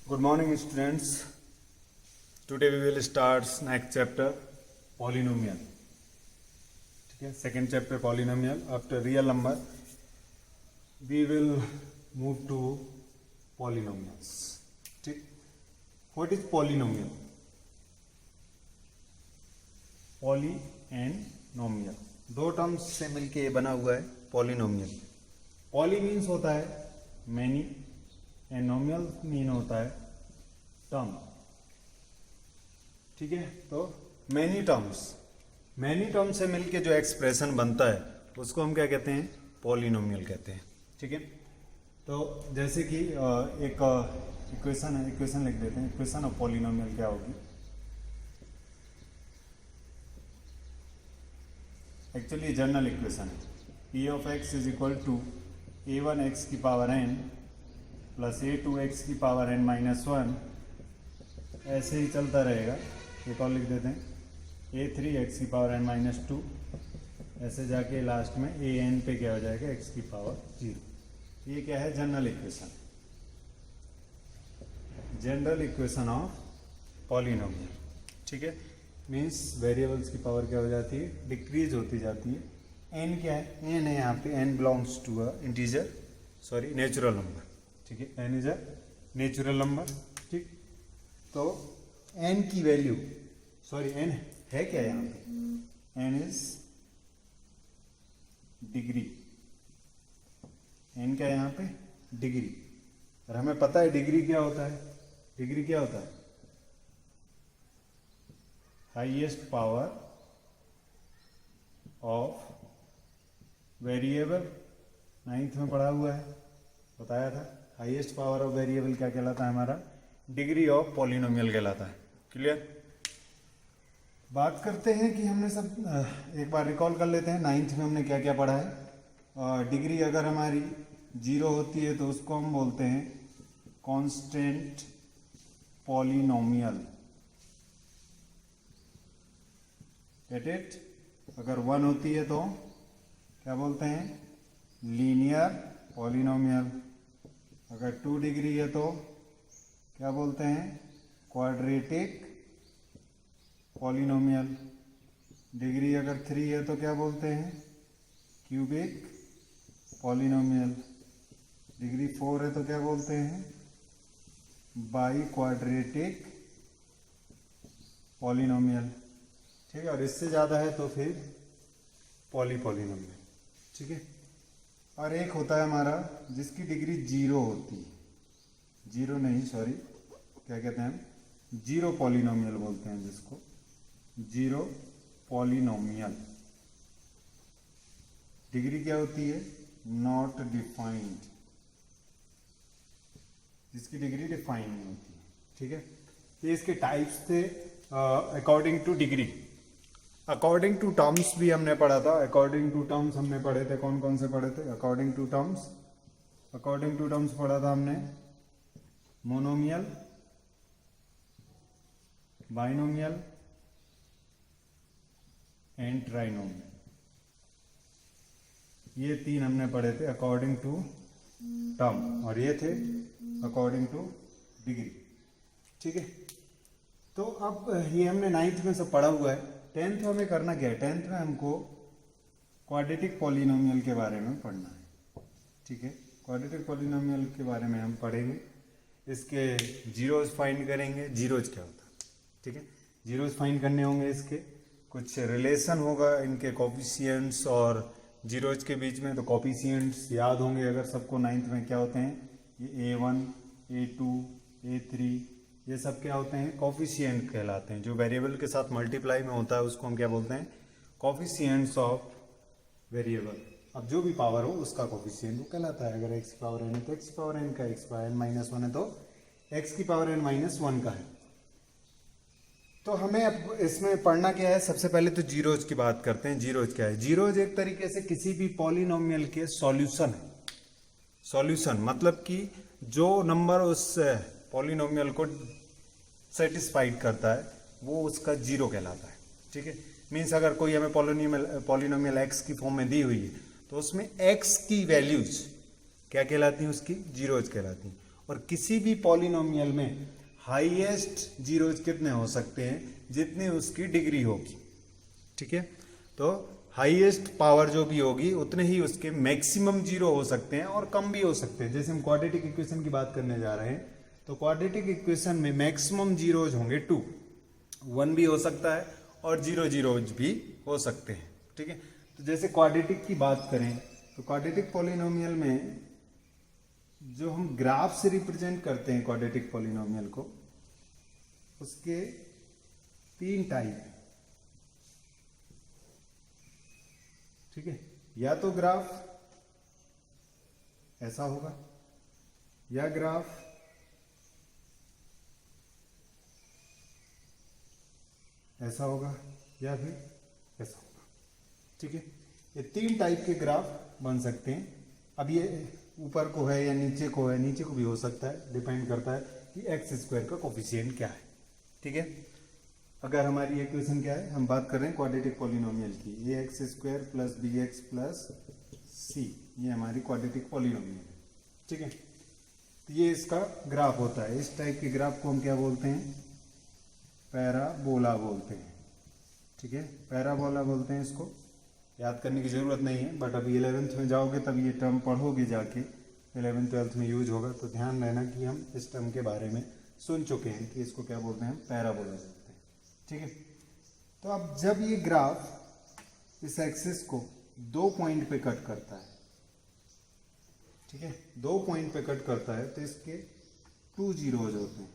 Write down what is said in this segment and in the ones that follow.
Good morning, students. Today we will start next chapter, polynomial. ठीक है, second chapter polynomial. After real number, we will move to polynomials. ठीक, what is polynomial? Poly and nomial दो terms से मिलके ये बना हुआ है polynomial. Poly means होता है many एंड नॉमिनल मीन होता है टर्म. ठीक है, तो मैनी टर्म्स से मिलके जो एक्सप्रेशन बनता है उसको हम क्या कहते हैं? पॉलिनोमियल कहते हैं. ठीक है, तो जैसे कि एक इक्वेशन है, इक्वेशन लिख देते हैं. इक्वेशन ऑफ पॉलिनोमियल क्या होगी? एक्चुअली जनरल इक्वेशन है. P of x is equal to a1 x की power n plus a2 x की पावर n माइनस 1. ऐसे ही चलता रहेगा. एक और लिख देते हैं a3 x की पावर n माइनस 2. ऐसे जाके लास्ट में an पे क्या हो जाएगा? x की पावर 0. ये क्या है? General equation. General equation of polynomial. ठीक है, मीन्स वेरिएबल्स की पावर क्या हो जाती है? डिक्रीज होती जाती है. n क्या है? n है यहाँ पे. n belongs to a integer, sorry natural number. ठीक है, n is a natural number. ठीक, तो n की वैल्यू, सॉरी n है क्या यहाँ पे? n is degree. n क्या है यहाँ पे? डिग्री. और हमें पता है डिग्री क्या होता है? डिग्री क्या होता है? Highest power of variable. 9th में पढ़ा हुआ है, बताया था. हाईएस्ट पावर ऑफ वेरिएबल क्या कहलाता है हमारा? डिग्री ऑफ पॉलिनोमियल कहलाता है. क्लियर? बात करते हैं कि हमने सब एक बार रिकॉल कर लेते हैं. 9th में हमने क्या क्या पढ़ा है. डिग्री अगर हमारी 0 होती है तो उसको हम बोलते हैं कांस्टेंट पॉलिनोमियल. Get it? अगर 1 होती है तो क्या बोलते हैं? Linear polynomial. अगर 2 डिग्री है तो क्या बोलते हैं? Quadratic polynomial. डिग्री अगर 3 है तो क्या बोलते हैं? Cubic polynomial. डिग्री 4 है तो क्या बोलते हैं? By quadratic polynomial. ठीक है, और इससे ज़्यादा है तो फिर पॉलिनोमियल. ठीक है, और एक होता है हमारा जिसकी डिग्री 0 होती है. 0 नहीं, सॉरी, क्या कहते हैं हम? जीरो पॉलिनोमियल बोलते हैं जिसको. Zero polynomial. डिग्री क्या होती है? Not defined. जिसकी डिग्री डिफाइन नहीं होती है. ठीक है, ये इसके टाइप्स थे according to degree. According to terms भी हमने पढ़ा था. अकॉर्डिंग टू टर्म्स हमने पढ़े थे. कौन कौन से पढ़े थे? अकॉर्डिंग टू टर्म्स पढ़ा था हमने. Monomial, binomial and trinomial. ये 3 हमने पढ़े थे अकॉर्डिंग टू टर्म, और ये थे अकॉर्डिंग टू डिग्री. ठीक है, तो अब ये हमने 9th में सब पढ़ा हुआ है. 10th में हमें करना क्या है? 10th में हमको क्वाड्रेटिक पॉलिनोमियल के बारे में पढ़ना है. ठीक है, क्वाड्रेटिक पॉलिनोमियल के बारे में हम पढ़ेंगे. इसके जीरोज फाइंड करेंगे. जीरोज क्या होता है? ठीक है, जीरोज फाइंड करने होंगे. इसके कुछ रिलेशन होगा इनके कोफिशिएंट्स और जीरोज के बीच में. तो कोफिशिएंट्स याद होंगे अगर सबको. 9th में क्या होते हैं? ये a1, a2, a3, ये सब क्या होते हैं? कोफिशिएंट कहलाते हैं. जो वेरिएबल के साथ मल्टीप्लाई में होता है उसको हम क्या बोलते हैं? Coefficients of variable. अब जो भी पावर हो उसका कोफिशिएंट वो कहलाता है. अगर x की पावर n है तो x की पावर n का, x की पावर n माइनस 1 है तो x की पावर n माइनस 1 का है. तो हमें अब इसमें पढ़ना क्या है? सबसे पहले तो जीरोज की बात करते हैं. जीरोज क्या है? जीरोज एक तरीके से किसी भी पॉलिनोमियल के सॉल्यूशन है. सॉल्यूशन मतलब कि जो नंबर उस पॉलिनोमियल को सेटिस्फाइड करता है वो उसका जीरो कहलाता है. ठीक है, मीन्स अगर कोई हमें पॉलिनोमियल x की फॉर्म में दी हुई है तो उसमें x की वैल्यूज क्या कहलाती हैं? उसकी जीरोज कहलाती हैं. और किसी भी पॉलिनोमियल में हाईएस्ट जीरोज कितने हो सकते हैं, जितनी उसकी डिग्री होगी। ठीक है, तो हाईएस्ट पावर जो भी होगी उतने ही उसके मैक्सिमम जीरो हो सकते हैं और कम भी हो सकते हैं। जैसे हम क्वाड्रेटिक इक्वेशन की बात करने जा रहे हैं, तो क्वाड्रेटिक इक्वेशन में मैक्सिमम जीरोज होंगे 2, 1 भी हो सकता है और 0 जीरोज भी हो सकते हैं। ठीक है, तो जैसे क्वाड्रेटिक की बात करें तो क्वाड्रेटिक पॉलिनोमियल में जो हम ग्राफ से रिप्रेजेंट करते हैं क्वाड्रेटिक पॉलिनोमियल को, उसके 3 टाइप हैं। ठीक है, या तो ग्राफ ऐसा होगा, या ग्राफ ऐसा होगा, या फिर ऐसा होगा। ठीक है, ये 3 टाइप के ग्राफ बन सकते हैं। अब ये ऊपर को है या नीचे को है, नीचे को भी हो सकता है, डिपेंड करता है कि एक्स स्क्वायर का कोफिशिएंट क्या है। ठीक है, अगर हमारी इक्वेशन क्या है, हम बात कर रहे हैं क्वाड्रेटिक पॉलिनोमियल की, a x square plus b x plus c, ये हमारी क्वाड्रेटिक पॉलिनोमियल है। ठीक है, तो ये इसका ग्राफ होता है। इस टाइप के ग्राफ को हम क्या बोलते हैं, पैराबोला बोलते हैं। ठीक है, पैराबोला बोलते हैं इसको, याद करने की ज़रूरत नहीं है, बट अभी 11th में जाओगे तब ये टर्म पढ़ोगे जाके, 11th 12th में यूज होगा, तो ध्यान रहना कि हम इस टर्म के बारे में सुन चुके हैं कि इसको क्या बोलते हैं, हम पैराबोला बोलते हैं। ठीक है, तो अब जब ये ग्राफ इस एक्सिस को 2 पॉइंट पे कट करता है, ठीक है, 2 पॉइंट पे कट करता है, तो इसके 2 जीरोज होते हैं।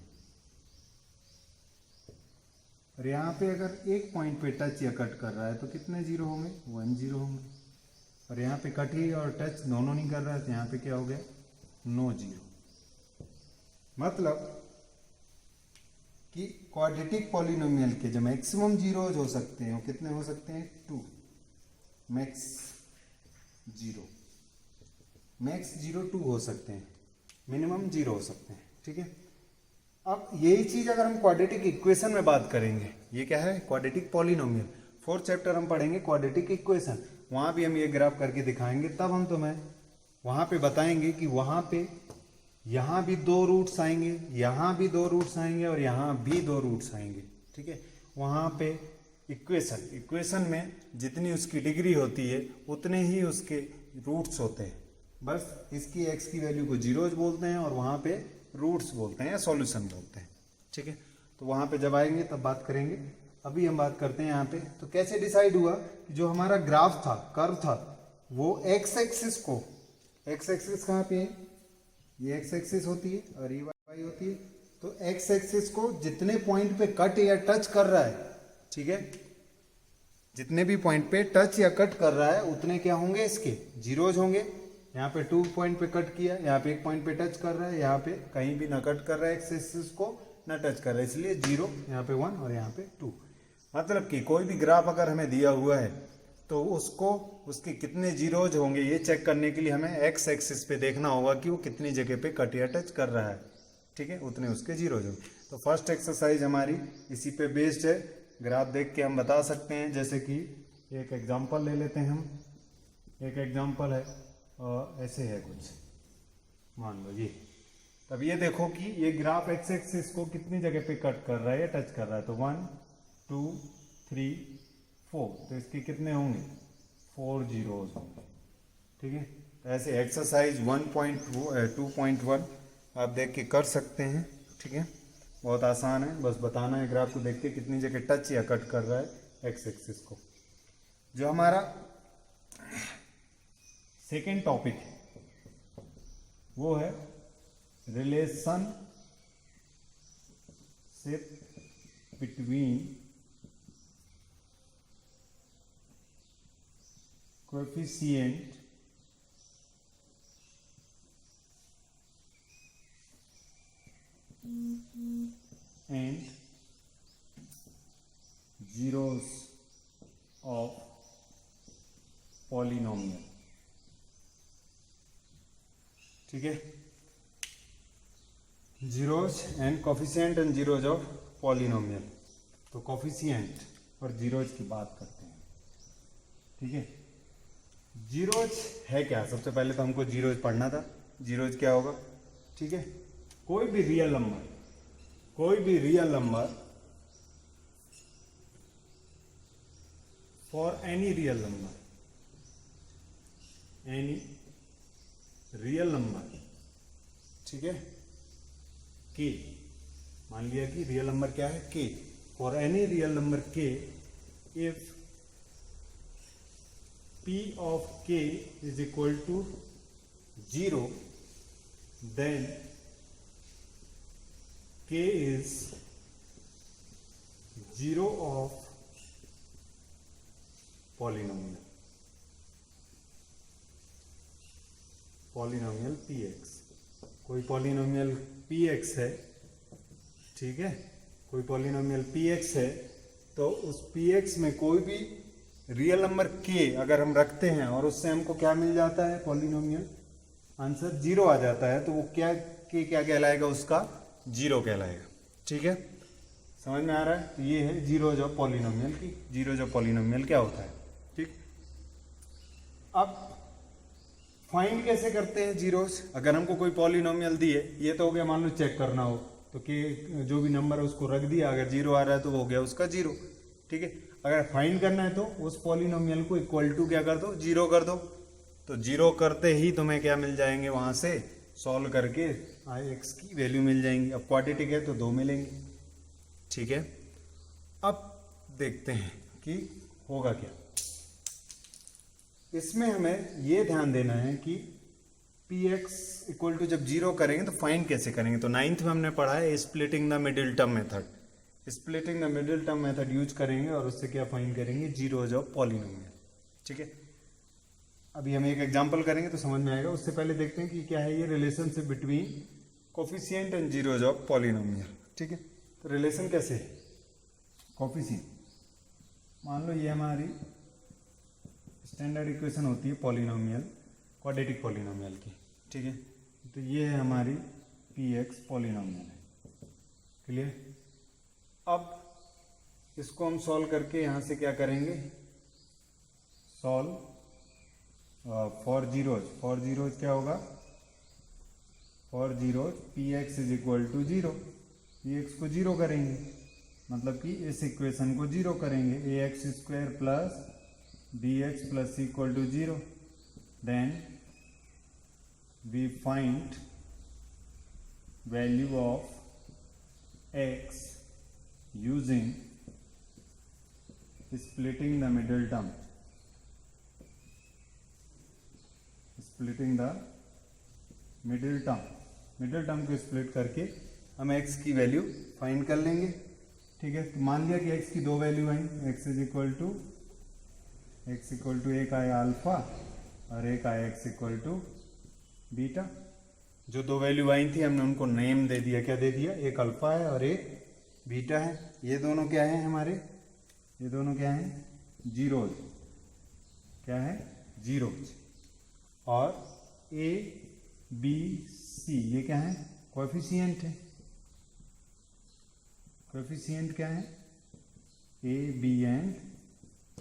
और यहाँ पे अगर एक पॉइंट पे टच या कट कर रहा है तो कितने जीरो होंगे, 1 जीरो होंगे। और यहाँ पे कट ही और टच दोनों नहीं कर रहा है, तो यहाँ पे क्या हो गया, 9 जीरो। मतलब कि क्वाड्रेटिक पॉलिनोमियल के जो मैक्सिमम जीरोज हो सकते हैं वो कितने हो सकते हैं, 2 मैक्स जीरो 2 हो सकते हैं, मिनिमम 0 हो सकते हैं। ठीक है, अब यही चीज अगर हम क्वाड्रेटिक इक्वेशन में बात करेंगे, ये क्या है, क्वाड्रेटिक पॉलिनोमियल, 4th चैप्टर हम पढ़ेंगे क्वाड्रेटिक इक्वेशन, वहां भी हम ये ग्राफ करके दिखाएंगे। तब हम तुम्हें वहां पे बताएंगे कि वहां पे यहाँ भी 2 रूट्स आएंगे, यहाँ भी 2 रूट्स आएंगे और यहाँ भी 2 रूट्स आएंगे। ठीक है, वहां पे इक्वेशन में जितनी उसकी डिग्री होती है उतने ही उसके रूट्स होते हैं। बस इसकी एक्स की वैल्यू को जीरोज बोलते हैं और वहां पे रूट्स बोलते हैं या सॉल्यूशन बोलते हैं। ठीक है, तो वहां पे जब आएंगे तब बात करेंगे। अभी हम बात करते हैं यहाँ पे, तो कैसे डिसाइड हुआ कि जो हमारा ग्राफ था, कर्व था, वो एक्स एक्सिस को, एक्स एक्सिस कहाँ पे है, ये एक्स एक्सिस होती है और ये वाई होती है, तो एक्स एक्सिस को जितने पॉइंट पे कट या टच कर रहा है, ठीक है, जितने भी पॉइंट पे टच या कट कर रहा है उतने क्या होंगे, इसके जीरोज होंगे। यहाँ पे 2 पॉइंट पे कट किया, यहाँ पे 1 पॉइंट पे टच कर रहा है, यहाँ पे कहीं भी ना कट कर रहा है एक्स एक्सिस को, ना टच कर रहा है, इसलिए 0, यहाँ पे 1 और यहाँ पे 2। मतलब कि कोई भी ग्राफ अगर हमें दिया हुआ है तो उसको उसके कितने जीरोज होंगे ये चेक करने के लिए हमें एक्स एक्सिस पे देखना होगा कि वो कितनी जगह पे कट या टच कर रहा है। ठीक है, उतने उसके जीरोज होंगे। तो फर्स्ट एक्सरसाइज हमारी इसी पे बेस्ड है, ग्राफ देख के हम बता सकते हैं। जैसे कि एक एग्जाम्पल ले लेते हैं हम, एक एग्जाम्पल है और ऐसे है कुछ, मान लो ये, तब ये देखो कि ये ग्राफ एक्स एक्सिस को कितनी जगह पे कट कर रहा है या टच कर रहा है, तो 1 2 3 4, तो इसके कितने होंगे, 4 जीरोज होंगे। ठीक है, तो ऐसे एक्सरसाइज 1.2.1 आप देख के कर सकते हैं। ठीक है, बहुत आसान है, बस बताना है ग्राफ को देख के कितनी जगह टच या कट कर रहा है एक्स एक्सिस को। जो हमारा सेकेंड टॉपिक है वो है relationship between coefficient and zeros of polynomial। ठीक है, zeros and coefficient and zeros of polynomial. तो कोफिशिएंट और जीरोज की बात करते हैं। ठीक है, जीरोज है क्या, सबसे पहले तो हमको जीरोज पढ़ना था, जीरोज क्या होगा। ठीक है, कोई भी real number for any real number, ठीक है, के, मान लिया कि रियल नंबर क्या है, के, फॉर एनी रियल नंबर के, if p of k is equal to 0, then k is 0 of polynomial px। कोई पॉलिनोमियल px है, ठीक है, कोई पॉलिनोमियल px है, तो उस px में कोई भी रियल नंबर k अगर हम रखते हैं और उससे हमको क्या मिल जाता है, पॉलिनोमियल आंसर 0 आ जाता है, तो वो क्या k क्या कहलाएगा, उसका 0 कहलाएगा। ठीक है, समझ में आ रहा है? तो ये है जीरोज ऑफ पॉलिनोमियल की, जीरोज ऑफ पॉलिनोमियल क्या होता है। ठीक, अब फाइंड कैसे करते हैं जीरोज? अगर हमको कोई पॉलिनोमियल दिए, ये तो हो गया, मान लो चेक करना हो तो के जो भी नंबर है उसको रख दिया, अगर 0 आ रहा है तो वो हो गया उसका 0। ठीक है, अगर फाइंड करना है तो उस पॉलिनोमियल को इक्वल टू क्या कर दो, 0 कर दो। तो 0 करते ही तुम्हें क्या मिल जाएंगे, वहां से सॉल्व करके x की वैल्यू मिल जाएंगी। अब क्वाड्रेटिक है तो 2 मिलेंगे। ठीक है, अब देखते हैं कि होगा क्या। इसमें हमें ये ध्यान देना है कि px इक्वल टू जब 0 करेंगे तो फाइंड कैसे करेंगे। तो 9th में हमने पढ़ा है splitting the middle term method. Splitting the middle term method use करेंगे और उससे क्या फाइंड करेंगे, जीरोज ऑफ पॉलिनोमियल। ठीक है, अभी हम एक एग्जांपल करेंगे तो समझ में आएगा। उससे पहले देखते हैं कि क्या है ये relationship between coefficient and zeros of polynomial. ठीक है, तो रिलेशन कैसे है, कोफिशिएंट, मान लो ये हमारी स्टैंडर्ड इक्वेशन होती है पॉलिनोमियल, क्वाड्रेटिक पॉलिनोमियल की। ठीक है, तो ये है हमारी px पॉलिनोमियल है। क्लियर? अब इसको हम सॉल्व करके यहाँ से क्या करेंगे, सॉल्व फॉर जीरोज क्या होगा, for zeros px is equal to 0, px को 0 करेंगे, मतलब कि इस इक्वेशन को 0 करेंगे, ax square plus bx plus c equal to 0, then we find value of x using splitting the middle term, splitting the middle term को split करके हम x की वैल्यू फाइंड कर लेंगे। ठीक है, तो मान लिया कि x की 2 वैल्यू आई, x इज इक्वल टू एक आया अल्फा और एक आया x इक्वल टू बीटा। जो 2 वैल्यू आई थी हमने उनको नेम दे दिया, क्या दे दिया, एक अल्फा है और एक बीटा है। ये दोनों क्या है हमारे, ये दोनों क्या है, जीरोज, क्या है, जीरोज। और a b c ये क्या है, कोएफिशिएंट है। कोएफिशिएंट क्या है, a b एंड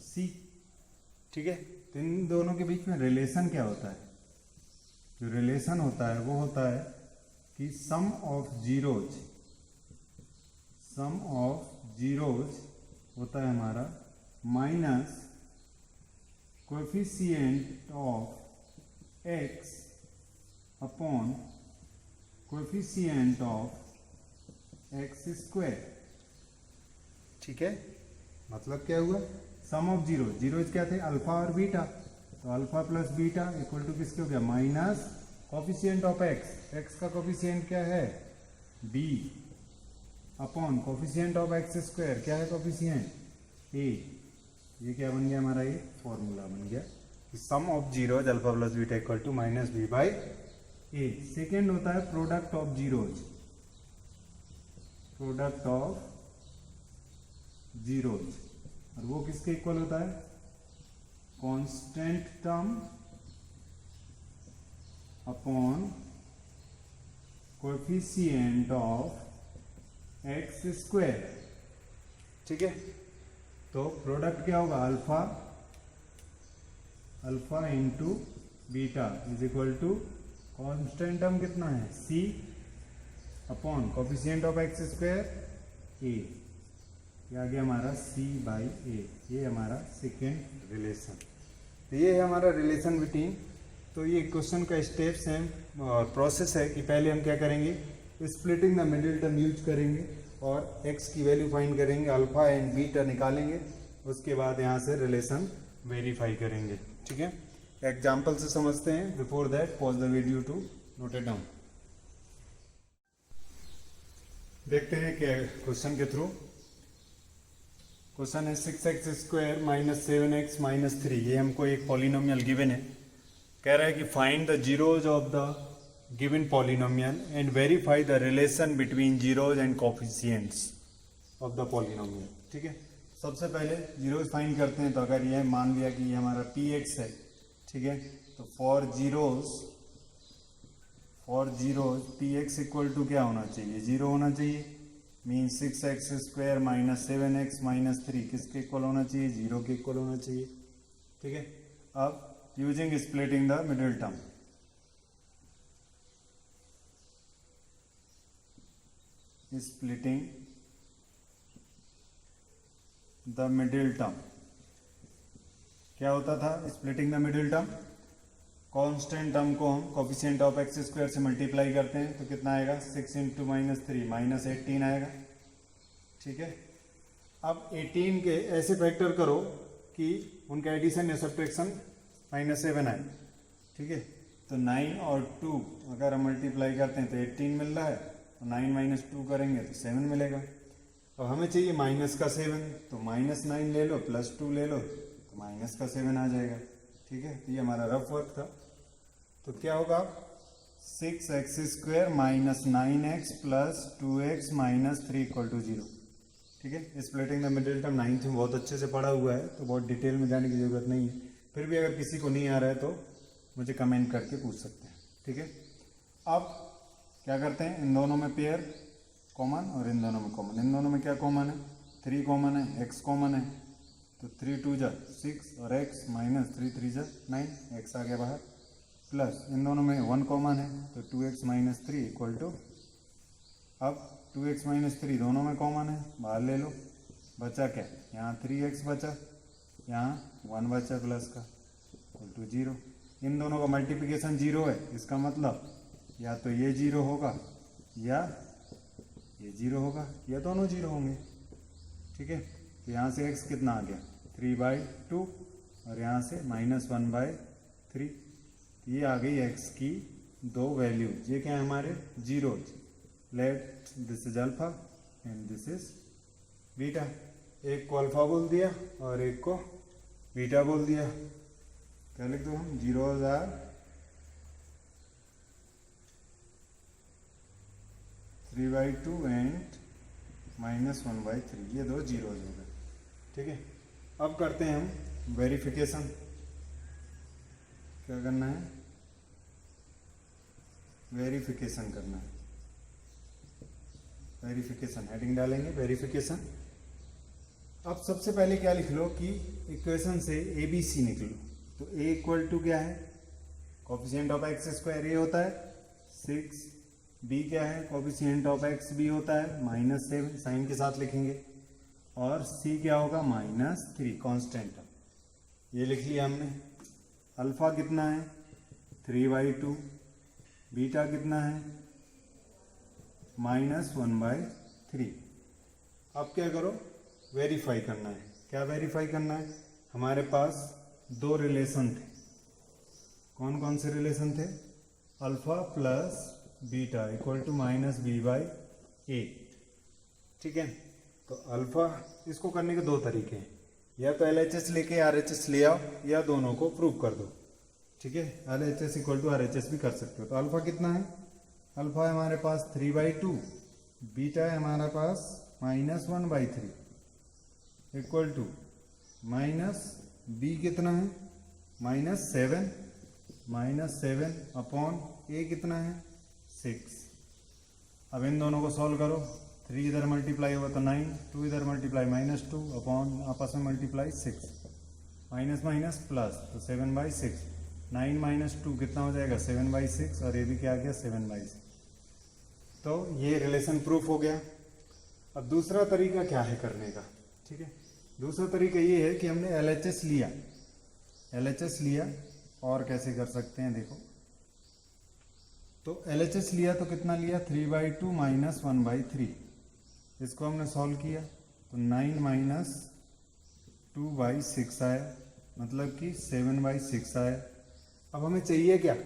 c। ठीक है, तो इन दोनों के बीच में रिलेशन क्या होता है, जो रिलेशन होता है वो होता है कि सम ऑफ जीरोज होता है हमारा minus coefficient of x upon coefficient of x square. ठीक है, मतलब क्या हुआ, सम ऑफ जीरोज क्या थे, अल्फा और बीटा, तो alpha plus beta equal to किसके हो गया, माइनस कोएफिशिएंट ऑफ x का कोएफिशिएंट क्या है, b, upon coefficient of x square क्या है, कोएफिशिएंट a। ये क्या बन गया हमारा, ये फॉर्मूला बन गया कि sum of zeros alpha plus beta equal to minus b by a। Second होता है product of zeros, product of zeros, और वो किसके इक्वल होता है, constant term upon coefficient of x square. ठीक है, तो प्रोडक्ट क्या होगा, alpha into beta is equal to constant term कितना है, c upon coefficient of x square a, ये आ गया हमारा c बाई ए। ये हमारा सेकेंड रिलेशन। तो ये है हमारा रिलेशन बिटवीन। तो ये क्वेश्चन का स्टेप्स हैं और प्रोसेस है कि पहले हम क्या करेंगे, splitting the middle term use करेंगे और x की वैल्यू फाइंड करेंगे, अल्फा एंड बीटा निकालेंगे, उसके बाद यहाँ से रिलेशन वेरीफाई करेंगे। ठीक है, एग्जाम्पल से समझते हैं। Before that pause the video to note it down. देखते हैं क्या क्वेश्चन के थ्रू। क्वेश्चन है 6x square minus 7x minus 3। ये हमको एक पॉलिनोमियल गिवन है। कह रहा है कि find the zeros of the given polynomial and verify the relation between zeros and coefficients of the polynomial. ठीक है, सबसे पहले जीरोज फाइंड करते हैं। तो अगर यह मान लिया कि ये हमारा px है, ठीक है, तो for zeros px equal to क्या होना चाहिए, 0 होना चाहिए। Mean 6x square minus 7x minus 3 किसके इक्वल होना चाहिए, 0 के इक्वल होना चाहिए। ठीक है, अब using splitting the middle term, splitting the middle term क्या होता था, splitting the middle term, constant term को हम कोफिशिएंट ऑफ एक्स स्क्वायर से मल्टीप्लाई करते हैं तो कितना आएगा, 6 इंटू माइनस 3 माइनस 18 आएगा। ठीक है, अब 18 के ऐसे फैक्टर करो कि उनका एडिशन या सब्ट्रैक्शन -7 आए। ठीक है, तो 9 और 2 अगर हम मल्टीप्लाई करते हैं तो 18 मिल रहा है, तो 9 माइनस 2 करेंगे तो 7 मिलेगा। और हमें चाहिए माइनस का 7, तो -9 ले लो प्लस 2 ले लो तो माइनस का 7 आ जाएगा। ठीक है, तो ये हमारा रफ वर्क था। तो क्या होगा, 6x square minus 9x plus 2x minus 3 equal to 0। ठीक है, splitting the middle term 9th में बहुत अच्छे से पढ़ा हुआ है, तो बहुत डिटेल में जाने की जरूरत नहीं है। फिर भी अगर किसी को नहीं आ रहा है तो मुझे कमेंट करके पूछ सकते हैं। ठीक है, अब क्या करते हैं, इन दोनों में पेयर कॉमन और इन दोनों में कॉमन। इन दोनों में क्या कॉमन है, 3 कॉमन है, x कॉमन है, तो 3 2 जा 6 और x माइनस 3 3 जा 9, x आ गया बाहर, प्लस इन दोनों में 1 कॉमन है तो 2x माइनस 3 इक्वल टू, अब 2x माइनस 3 दोनों में कॉमन है, बाहर ले लो, बचा क्या, यहाँ 3x बचा, यहाँ 1 बचा प्लस का इक्वल टू 0। इन दोनों का मल्टीप्लिकेशन 0 है, इसका मतलब या तो ये 0 होगा या ये 0 होगा, या दोनों 0 होंगे। ठीक है, तो यहाँ से x कितना आ गया, 3/2 और यहाँ से -1/3। ये आ गई x की 2 वैल्यू। ये क्या है हमारे zeros. Let this is alpha and this is beta. एक को अल्फा बोल दिया और एक को बीटा बोल दिया। क्या लिख दो हम, जीरोज आर 3/2 एंड -1/3। ये 2 जीरोज हो गए। ठीक है, अब करते हैं हम वेरिफिकेशन। क्या करना है, वेरिफिकेशन करना है। वेरिफिकेशन हेडिंग डालेंगे, वेरिफिकेशन। अब सबसे पहले क्या लिख लो कि इक्वेशन से ABC निकलो। तो A इक्वल टू क्या है, कोफिशिएंट ऑफ एक्स स्क्वायर ए होता है 6, B क्या है, कोफिशिएंट ऑफ एक्स बी होता है -7, साइन के साथ लिखेंगे, और C क्या होगा -3 कांस्टेंट। ये लिख लिया हमने। अल्फा कितना है 3/2, बीटा कितना है -1/3। अब क्या करो, वेरीफाई करना है। क्या वेरीफाई करना है, हमारे पास 2 रिलेशन थे। कौन कौन से रिलेशन थे, alpha plus beta equal to -b/a। ठीक है, तो अल्फा, इसको करने के 2 तरीके हैं, या तो LHS लेके RHS ले आओ, या दोनों को प्रूव कर दो। ठीक है, LHS इक्वल टू RHS भी कर सकते हो। तो अल्फा कितना है, अल्फा है हमारे पास 3/2, बीटा है हमारे पास -1/3 इक्वल टू -b कितना है -7 अपॉन a कितना है 6। अब इन दोनों को सॉल्व करो, 3 इधर मल्टीप्लाई होगा तो 9, 2 इधर मल्टीप्लाई -2 अपॉन आपस में मल्टीप्लाई 6, माइनस माइनस प्लस, तो 7/6, 9 - 2 कितना हो जाएगा 7/6, और ये भी क्या आ गया 7/6। तो ये रिलेशन प्रूफ हो गया। अब दूसरा तरीका क्या है करने का, ठीक है। दूसरा तरीका ये है कि हमने LHS लिया, LHS लिया, और कैसे कर सकते हैं देखो। तो LHS लिया तो कितना लिया, 3/2 माइनस 1/3। इसको हमने सॉल्व किया तो 9 माइनस 2/6 आया, मतलब कि 7/6 आया। अब हमें चाहिए क्या,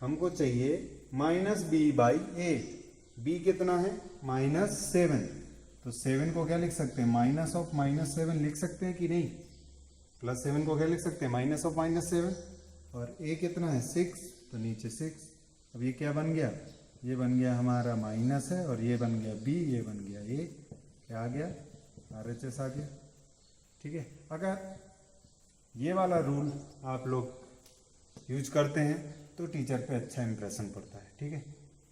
हमको चाहिए -b/8। b कितना है, -7। तो 7 को क्या लिख सकते हैं, माइनस ऑफ -7 लिख सकते हैं कि नहीं, +7 को क्या लिख सकते हैं, माइनस ऑफ -7। और a कितना है, 6, तो नीचे 6। अब ये क्या बन गया, ये बन गया हमारा माइनस है, और ये बन गया b, ये बन गया a, क्या आ गया, RHS आ गया, ठीक है। अगर ये वाला रूल आप लोग यूज करते हैं तो टीचर पे अच्छा इंप्रेशन पड़ता है, ठीक है।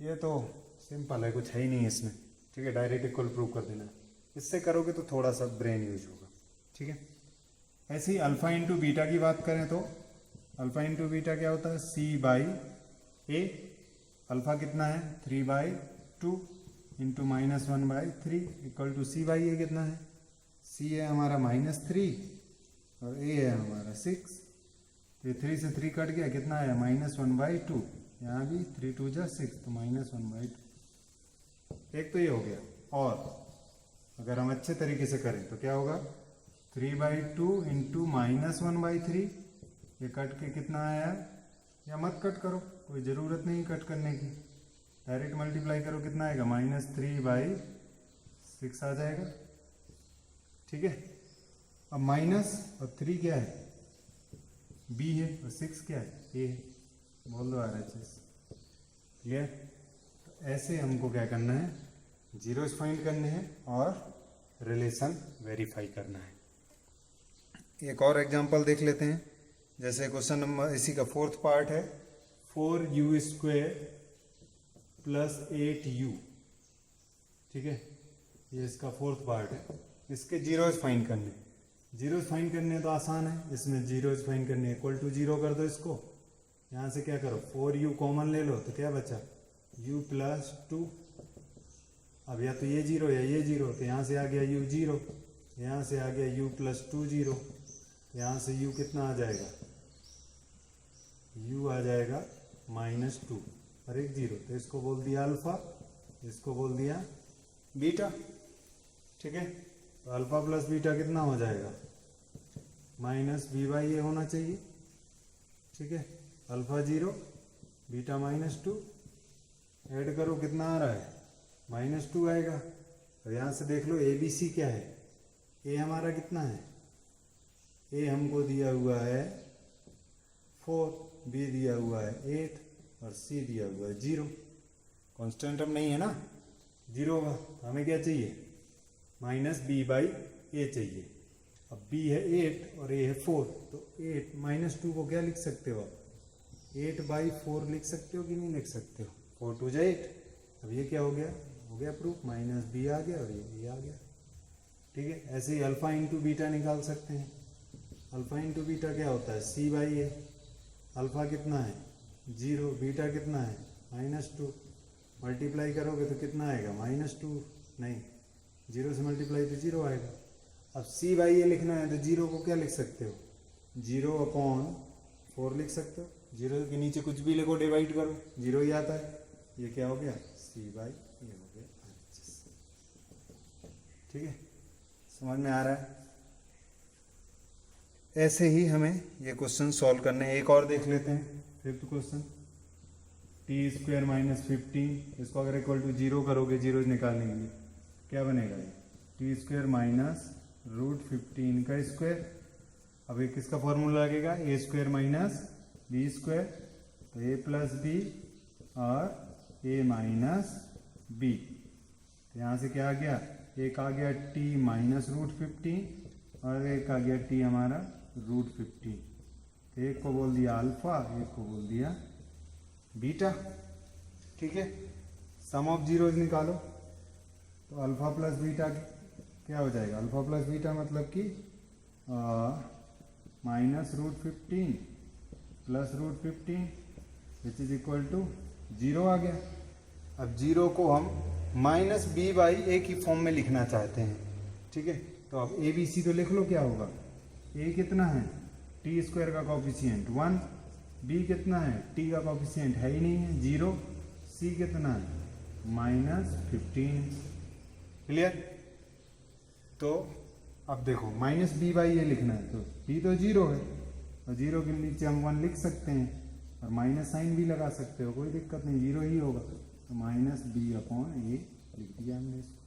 ये तो सिंपल है, कुछ है ही नहीं इसमें, ठीक है। डायरेक्ट इक्वल प्रूव कर देना, इससे करोगे तो थोड़ा सा ब्रेन यूज होगा, ठीक है। ऐसे ही अल्फा इंटू बीटा की बात करें तो अल्फा इंटू बीटा क्या होता है, C/A। अल्फा कितना है, 3/2 इंटू -1/3 इक्वल टू C/A कितना है, C है हमारा -3 और A है हमारा 6। तो 3 से 3 कट गया, कितना आया, -1/2। यहाँ भी 3 2 जा 6, तो -1/2। एक तो ये हो गया। और अगर हम अच्छे तरीके से करें तो क्या होगा, 3/2 इंटू -1/3, ये कट के कितना आया, या मत कट करो, कोई ज़रूरत नहीं कट करने की, डायरेक्ट मल्टीप्लाई करो, कितना आएगा, -3/6 आ जाएगा, ठीक है। अब माइनस और 3 क्या है, b है, और 6 क्या है, a है, बोल दो RHS, क्लियर। तो ऐसे हमको क्या करना है, जीरोस फाइंड करने हैं और रिलेशन वेरीफाई करना है। एक और एग्जांपल देख लेते हैं, जैसे क्वेश्चन नंबर इसी का 4th पार्ट है, 4u² + 8u, ठीक है। ये इसका 4th पार्ट है। इसके जीरोस फाइंड करने, जीरोस फाइंड करने तो आसान है, इसमें जीरोस फाइंड करने इक्वल टू 0 कर दो इसको। यहाँ से क्या करो, 4u कॉमन ले लो, तो क्या बचा, u + 2। अब या तो ये 0 या ये 0, तो यहाँ से आ गया u 0, यहाँ से आ गया u + 2 0, यहाँ से u कितना आ जाएगा, u आ जाएगा -2 और एक 0। तो इसको बोल दिया अल्फा, इसको बोल दिया बीटा, ठीक है। तो अल्फा + बीटा कितना हो जाएगा, -b/a होना चाहिए, ठीक है। अल्फा 0, बीटा -2, ऐड करो कितना आ रहा है, -2 आएगा। और यहाँ से देख लो ABC क्या है, a हमारा कितना है, a हमको दिया हुआ है 4, b दिया हुआ है 8 और c दिया हुआ है 0। कांस्टेंट टर्म नहीं है ना, 0 होगा। तो हमें क्या चाहिए, -b/a चाहिए। अब b है 8 और a है 4, तो 8 -2 को क्या लिख सकते हो आप, 8/4 लिख सकते हो कि नहीं लिख सकते हो, 4 2 जा 8। अब ये क्या हो गया प्रूफ, -b आ गया और ये a आ गया, ठीक है। ऐसे ही अल्फा इंटू बीटा निकाल सकते हैं। अल्फा इंटू बीटा क्या होता है, C/A। अल्फा कितना है 0, बीटा कितना है -2, मल्टीप्लाई करोगे तो कितना आएगा, -2 नहीं, 0 से मल्टीप्लाई तो 0 आएगा। अब C/A लिखना है तो 0 को क्या लिख सकते हो, 0/4 लिख सकते हो। 0 के नीचे कुछ भी लिखो, डिवाइड करो, 0 ही आता है। ये क्या हो गया, C/A हो गया, ठीक है। समझ में आ रहा है। ऐसे ही हमें ये क्वेश्चन सॉल्व करने हैं। एक और देख लेते हैं, 5th क्वेश्चन, t² - 15। इसको अगर इक्वल टू 0 करोगे, 0 निकालने के लिए क्या बनेगा, ये t² - √15 का स्क्वायर। अब एक किसका फॉर्मूला लगेगा, a² - b², तो a + b और a - b। तो यहाँ से क्या आ गया, एक आ गया t -√15 और एक आ गया t हमारा √15। तो एक को बोल दिया अल्फा, एक को बोल दिया बीटा, ठीक है। सम ऑफ जीरोज निकालो, तो अल्फा + बीटा क्या हो जाएगा, अल्फा + बीटा मतलब कि -√15 + √15 विच इज इक्वल टू 0 आ गया। अब 0 को हम माइनस बी बाई ए की फॉर्म में लिखना चाहते हैं, ठीक है। तो अब ए बी सी तो लिख लो, क्या होगा, ए कितना है, टी स्क्वायर का कॉफिशिएंट 1, बी कितना है, टी का कॉफिशिएंट है ही नहीं है 0, सी कितना है -15। क्लियर। तो अब देखो माइनस बी बाई ए लिखना है, तो बी तो 0 है, और 0 के नीचे हम 1 लिख सकते हैं, और माइनस साइन भी लगा सकते हो, कोई दिक्कत नहीं, 0 ही होगा। तो माइनस बी अपॉन ए लिख दिया हमने इसको,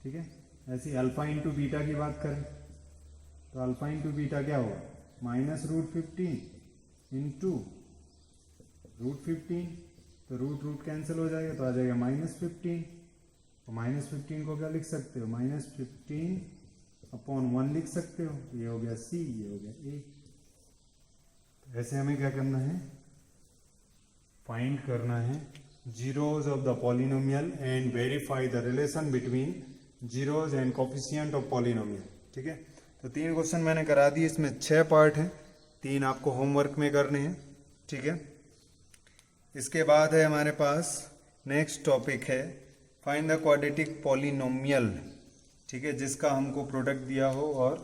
ठीक है। ऐसे अल्फा इंटू बीटा की बात करें तो अल्फा इंटू बीटा क्या होगा, -√15 इंटू √15, तो रूट कैंसिल हो जाएगा, तो आ जाएगा -15। तो -15 को क्या लिख सकते हो, -15 अपॉन 1 लिख सकते हो, ये हो गया सी, ये हो गया ए। ऐसे हमें क्या करना है, फाइंड करना है zeros of the polynomial and verify the relation between zeros and coefficient of polynomial, ठीक है। तो 3 क्वेश्चन मैंने करा दिए, इसमें 6 पार्ट हैं, 3 आपको होमवर्क में करने हैं, ठीक है। इसके बाद है हमारे पास नेक्स्ट टॉपिक है फाइंड द क्वाड्रेटिक पॉलिनोमियल, ठीक है, जिसका हमको प्रोडक्ट दिया हो और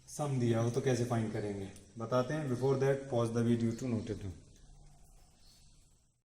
सम दिया हो तो कैसे फाइंड करेंगे बताते हैं। Before that pause the video to note it down.